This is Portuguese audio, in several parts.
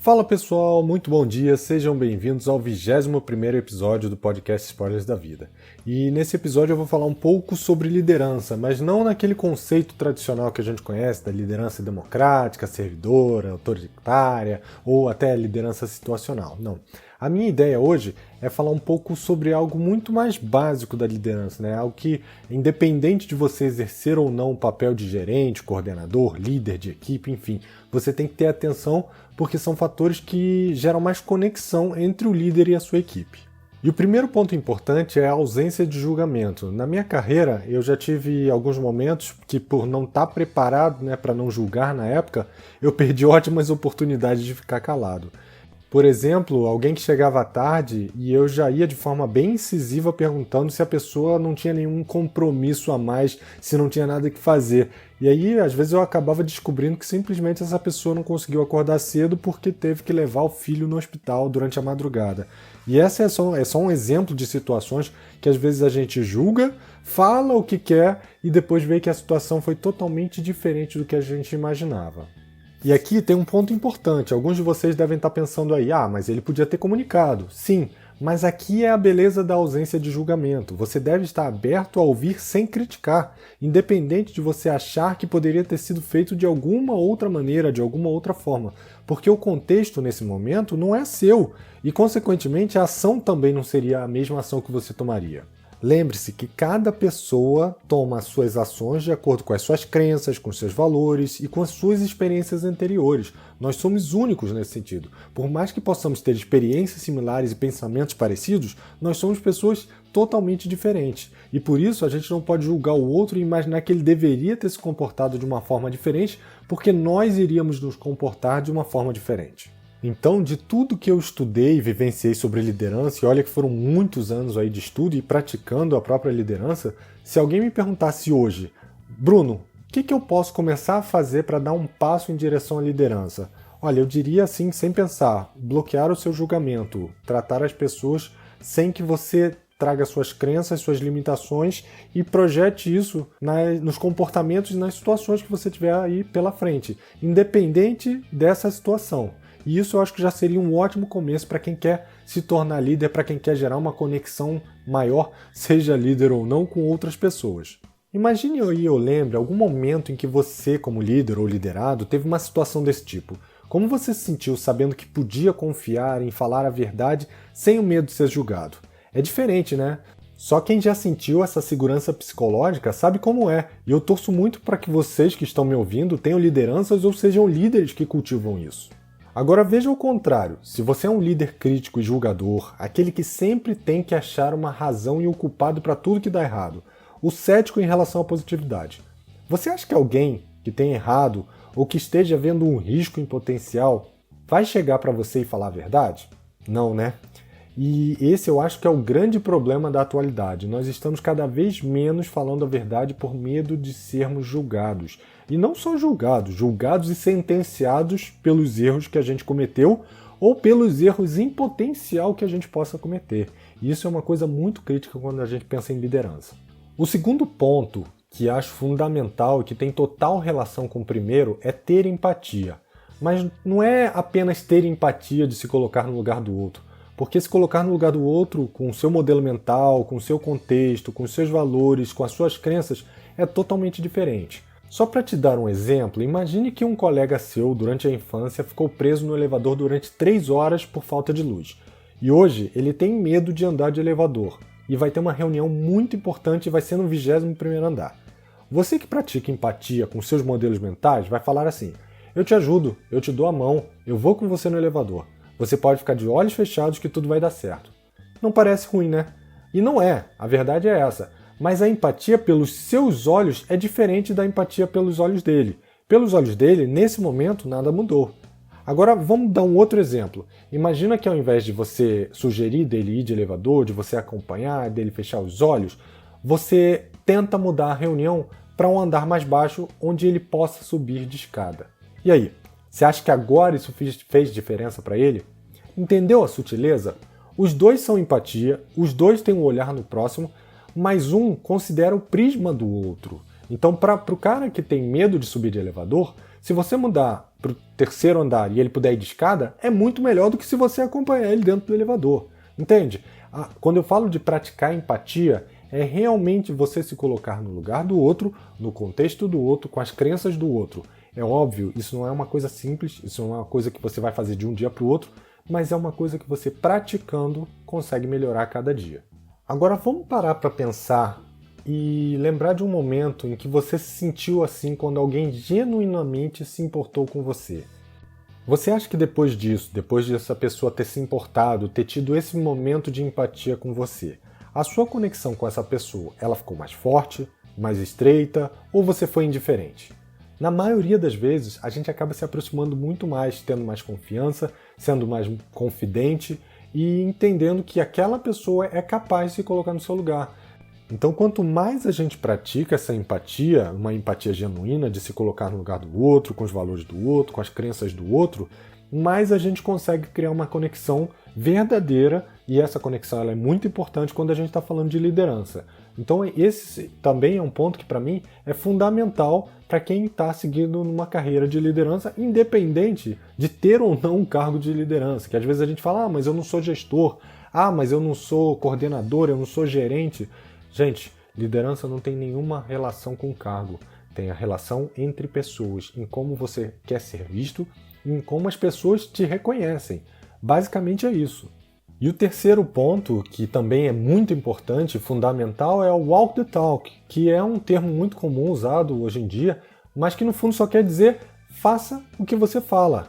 Fala pessoal, muito bom dia, sejam bem-vindos ao 21º episódio do podcast Spoilers da Vida. E nesse episódio eu vou falar um pouco sobre liderança, mas não naquele conceito tradicional que a gente conhece da liderança democrática, servidora, autoritária ou até liderança situacional, não. A minha ideia hoje é falar um pouco sobre algo muito mais básico da liderança, né? Algo que, independente de você exercer ou não o papel de gerente, coordenador, líder de equipe, enfim, você tem que ter atenção porque são fatores que geram mais conexão entre o líder e a sua equipe. E o primeiro ponto importante é a ausência de julgamento. Na minha carreira, eu já tive alguns momentos que, por não estar preparado, para não julgar na época, eu perdi ótimas oportunidades de ficar calado. Por exemplo, alguém que chegava à tarde e eu já ia de forma bem incisiva perguntando se a pessoa não tinha nenhum compromisso a mais, se não tinha nada que fazer. E aí, às vezes, eu acabava descobrindo que simplesmente essa pessoa não conseguiu acordar cedo porque teve que levar o filho no hospital durante a madrugada. E essa é só um exemplo de situações que às vezes a gente julga, fala o que quer e depois vê que a situação foi totalmente diferente do que a gente imaginava. E aqui tem um ponto importante, alguns de vocês devem estar pensando aí, mas ele podia ter comunicado. Sim, mas aqui é a beleza da ausência de julgamento. Você deve estar aberto a ouvir sem criticar, independente de você achar que poderia ter sido feito de alguma outra maneira, de alguma outra forma, porque o contexto nesse momento não é seu e, consequentemente, a ação também não seria a mesma ação que você tomaria. Lembre-se que cada pessoa toma as suas ações de acordo com as suas crenças, com os seus valores e com as suas experiências anteriores. Nós somos únicos nesse sentido. Por mais que possamos ter experiências similares e pensamentos parecidos, nós somos pessoas totalmente diferentes. E por isso a gente não pode julgar o outro e imaginar que ele deveria ter se comportado de uma forma diferente, porque nós iríamos nos comportar de uma forma diferente. Então, de tudo que eu estudei e vivenciei sobre liderança, e olha que foram muitos anos aí de estudo e praticando a própria liderança, se alguém me perguntasse hoje, Bruno, o que eu posso começar a fazer para dar um passo em direção à liderança? Olha, eu diria assim, sem pensar, bloquear o seu julgamento, tratar as pessoas sem que você traga suas crenças, suas limitações e projete isso nos comportamentos e nas situações que você tiver aí pela frente, independente dessa situação. E isso eu acho que já seria um ótimo começo para quem quer se tornar líder, para quem quer gerar uma conexão maior, seja líder ou não, com outras pessoas. Imagine aí, eu lembro, algum momento em que você, como líder ou liderado, teve uma situação desse tipo. Como você se sentiu sabendo que podia confiar em falar a verdade sem o medo de ser julgado? É diferente, né? Só quem já sentiu essa segurança psicológica sabe como é. E eu torço muito para que vocês que estão me ouvindo tenham lideranças ou sejam líderes que cultivam isso. Agora veja o contrário, se você é um líder crítico e julgador, aquele que sempre tem que achar uma razão e um culpado para tudo que dá errado, o cético em relação à positividade, você acha que alguém que tem errado ou que esteja vendo um risco em potencial vai chegar para você e falar a verdade? Não, né? E esse eu acho que é o grande problema da atualidade. Nós estamos cada vez menos falando a verdade por medo de sermos julgados. E não só julgados e sentenciados pelos erros que a gente cometeu ou pelos erros em potencial que a gente possa cometer. E isso é uma coisa muito crítica quando a gente pensa em liderança. O segundo ponto que acho fundamental e que tem total relação com o primeiro é ter empatia. Mas não é apenas ter empatia de se colocar no lugar do outro. Porque se colocar no lugar do outro, com o seu modelo mental, com o seu contexto, com os seus valores, com as suas crenças, é totalmente diferente. Só para te dar um exemplo, imagine que um colega seu, durante a infância, ficou preso no elevador durante 3 horas por falta de luz. E hoje ele tem medo de andar de elevador. E vai ter uma reunião muito importante e vai ser no 21º andar. Você que pratica empatia com seus modelos mentais vai falar assim, eu te ajudo, eu te dou a mão, eu vou com você no elevador. Você pode ficar de olhos fechados que tudo vai dar certo. Não parece ruim, né? E não é, a verdade é essa. Mas a empatia pelos seus olhos é diferente da empatia pelos olhos dele. Pelos olhos dele, nesse momento, nada mudou. Agora, vamos dar um outro exemplo. Imagina que ao invés de você sugerir dele ir de elevador, de você acompanhar, dele fechar os olhos, você tenta mudar a reunião para um andar mais baixo onde ele possa subir de escada. E aí? Você acha que agora isso fez diferença para ele? Entendeu a sutileza? Os dois são empatia, os dois têm um olhar no próximo, mas um considera o prisma do outro. Então, para o cara que tem medo de subir de elevador, se você mudar para o terceiro andar e ele puder ir de escada, é muito melhor do que se você acompanhar ele dentro do elevador. Entende? Quando eu falo de praticar empatia, é realmente você se colocar no lugar do outro, no contexto do outro, com as crenças do outro. É óbvio, isso não é uma coisa simples, isso não é uma coisa que você vai fazer de um dia para o outro, mas é uma coisa que você praticando consegue melhorar a cada dia. Agora vamos parar para pensar e lembrar de um momento em que você se sentiu assim quando alguém genuinamente se importou com você. Você acha que depois disso, depois dessa pessoa ter se importado, ter tido esse momento de empatia com você, a sua conexão com essa pessoa, ela ficou mais forte, mais estreita ou você foi indiferente? Na maioria das vezes, a gente acaba se aproximando muito mais, tendo mais confiança, sendo mais confidente e entendendo que aquela pessoa é capaz de se colocar no seu lugar. Então, quanto mais a gente pratica essa empatia, uma empatia genuína de se colocar no lugar do outro, com os valores do outro, com as crenças do outro, mais a gente consegue criar uma conexão verdadeira, e essa conexão ela é muito importante quando a gente está falando de liderança. Então esse também é um ponto que para mim é fundamental para quem está seguindo numa carreira de liderança, independente de ter ou não um cargo de liderança, que às vezes a gente fala, mas eu não sou gestor, mas eu não sou coordenador, eu não sou gerente. Gente, liderança não tem nenhuma relação com cargo, tem a relação entre pessoas, em como você quer ser visto, em como as pessoas te reconhecem. Basicamente é isso. E o terceiro ponto, que também é muito importante e fundamental, é o walk the talk, que é um termo muito comum usado hoje em dia, mas que no fundo só quer dizer faça o que você fala.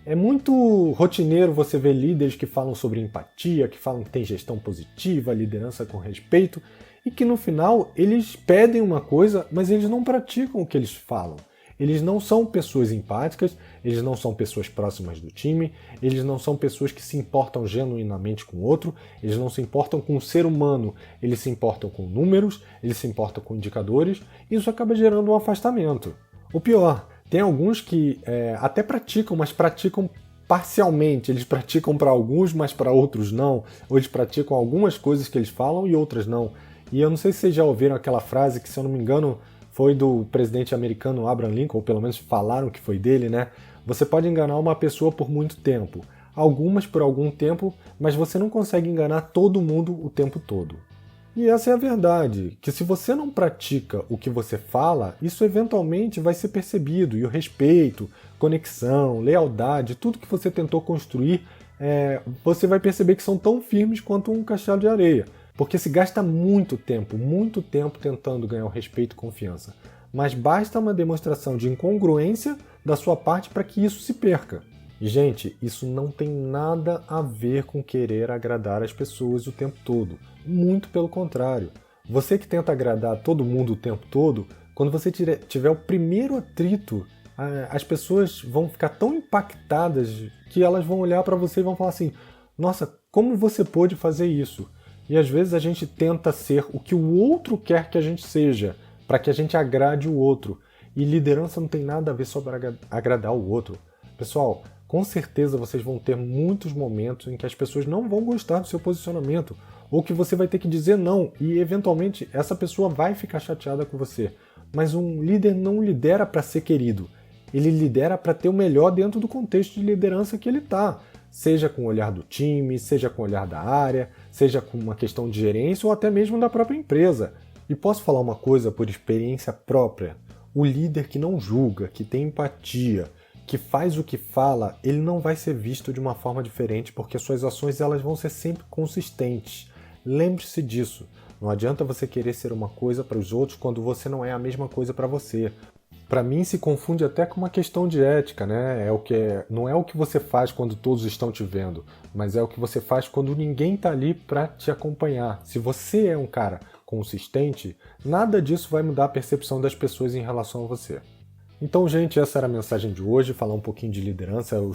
É muito rotineiro você ver líderes que falam sobre empatia, que falam que tem gestão positiva, liderança com respeito, e que no final eles pedem uma coisa, mas eles não praticam o que eles falam. Eles não são pessoas empáticas, eles não são pessoas próximas do time, eles não são pessoas que se importam genuinamente com o outro, eles não se importam com o ser humano, eles se importam com números, eles se importam com indicadores, e isso acaba gerando um afastamento. O pior, tem alguns que até praticam, mas praticam parcialmente, eles praticam para alguns, mas para outros não, ou eles praticam algumas coisas que eles falam e outras não. E eu não sei se vocês já ouviram aquela frase que, se eu não me engano, foi do presidente americano Abraham Lincoln, ou pelo menos falaram que foi dele, né? Você pode enganar uma pessoa por muito tempo, algumas por algum tempo, mas você não consegue enganar todo mundo o tempo todo. E essa é a verdade, que se você não pratica o que você fala, isso eventualmente vai ser percebido, e o respeito, conexão, lealdade, tudo que você tentou construir, você vai perceber que são tão firmes quanto um castelo de areia. Porque se gasta muito tempo tentando ganhar o respeito e confiança. Mas basta uma demonstração de incongruência da sua parte para que isso se perca. E, gente, isso não tem nada a ver com querer agradar as pessoas o tempo todo. Muito pelo contrário. Você que tenta agradar todo mundo o tempo todo, quando você tiver o primeiro atrito, as pessoas vão ficar tão impactadas que elas vão olhar para você e vão falar assim: nossa, como você pôde fazer isso? E às vezes a gente tenta ser o que o outro quer que a gente seja, para que a gente agrade o outro. E liderança não tem nada a ver só para agradar o outro. Pessoal, com certeza vocês vão ter muitos momentos em que as pessoas não vão gostar do seu posicionamento, ou que você vai ter que dizer não, e eventualmente essa pessoa vai ficar chateada com você. Mas um líder não lidera para ser querido, ele lidera para ter o melhor dentro do contexto de liderança que ele está. Seja com o olhar do time, seja com o olhar da área, seja com uma questão de gerência ou até mesmo da própria empresa. E posso falar uma coisa por experiência própria: o líder que não julga, que tem empatia, que faz o que fala, ele não vai ser visto de uma forma diferente, porque suas ações elas vão ser sempre consistentes. Lembre-se disso. Não adianta você querer ser uma coisa para os outros quando você não é a mesma coisa para você. Para mim se confunde até com uma questão de ética, né? Não é o que você faz quando todos estão te vendo, mas é o que você faz quando ninguém está ali para te acompanhar. Se você é um cara consistente, nada disso vai mudar a percepção das pessoas em relação a você. Então, gente, essa era a mensagem de hoje, falar um pouquinho de liderança, eu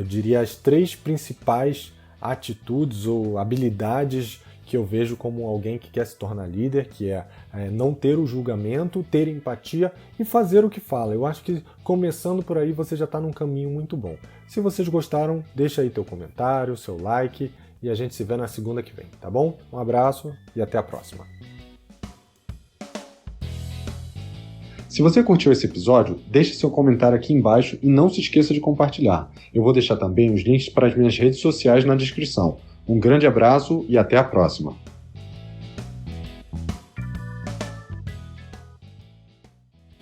diria as 3 principais atitudes ou habilidades que eu vejo como alguém que quer se tornar líder, que é não ter o julgamento, ter empatia e fazer o que fala. Eu acho que começando por aí você já está num caminho muito bom. Se vocês gostaram, deixa aí teu comentário, seu like e a gente se vê na segunda que vem, tá bom? Um abraço e até a próxima. Se você curtiu esse episódio, deixe seu comentário aqui embaixo e não se esqueça de compartilhar. Eu vou deixar também os links para as minhas redes sociais na descrição. Um grande abraço e até a próxima!